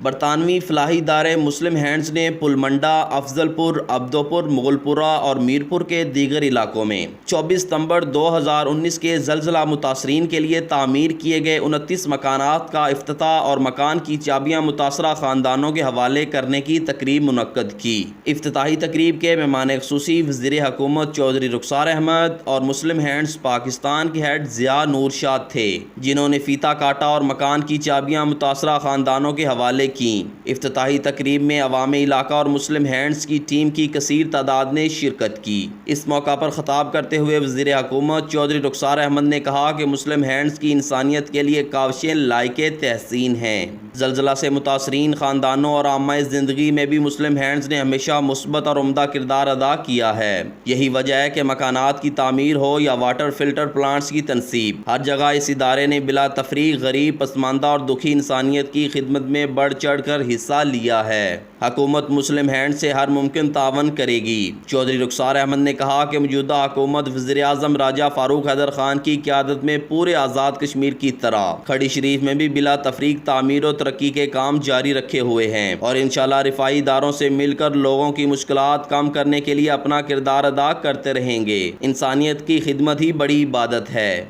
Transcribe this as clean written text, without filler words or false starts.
برطانوی فلاحی ادارے مسلم ہینڈز نے پلمنڈا، افضل پور، عبدوپور، مغل پورہ اور میرپور کے دیگر علاقوں میں 24 ستمبر 2019 کے زلزلہ متاثرین کے لیے تعمیر کیے گئے 29 مکانات کا افتتاح اور مکان کی چابیاں متاثرہ خاندانوں کے حوالے کرنے کی تقریب منعقد کی۔ افتتاحی تقریب کے مہمان خصوصی وزیر حکومت چودھری رخسار احمد اور مسلم ہینڈز پاکستان کے ہیڈ ضیاء نور شاہ تھے، جنہوں نے فیتہ کاٹا اور مکان کی چابیاں متاثرہ خاندانوں کے حوالے کی۔ افتتاحی تقریب میں عوام علاقہ اور مسلم ہینڈز کی ٹیم کی کثیر تعداد نے شرکت کی۔ اس موقع پر خطاب کرتے ہوئے وزیر حکومت چودھری رخسار احمد نے کہا کہ مسلم ہینڈز کی انسانیت کے لیے کاوشیں لائق تحسین ہیں۔ زلزلہ سے متاثرین خاندانوں اور عامہ زندگی میں بھی مسلم ہینڈز نے ہمیشہ مثبت اور عمدہ کردار ادا کیا ہے۔ یہی وجہ ہے کہ مکانات کی تعمیر ہو یا واٹر فلٹر پلانٹس کی تنصیب، ہر جگہ اس ادارے نے بلا تفریق غریب، پسماندہ اور دکھی انسانیت کی خدمت میں بڑھ چڑھ کر حصہ لیا ہے۔ حکومت مسلم ہینڈ سے ہر ممکن تعاون کرے گی۔ چودھری رخسار احمد نے کہا کہ موجودہ حکومت وزیر اعظم راجہ فاروق حیدر خان کی قیادت میں پورے آزاد کشمیر کی طرح کھڑی شریف میں بھی بلا تفریق تعمیر و ترقی کے کام جاری رکھے ہوئے ہیں اور انشاءاللہ رفائی اداروں سے مل کر لوگوں کی مشکلات کم کرنے کے لیے اپنا کردار ادا کرتے رہیں گے۔ انسانیت کی خدمت ہی بڑی عبادت ہے۔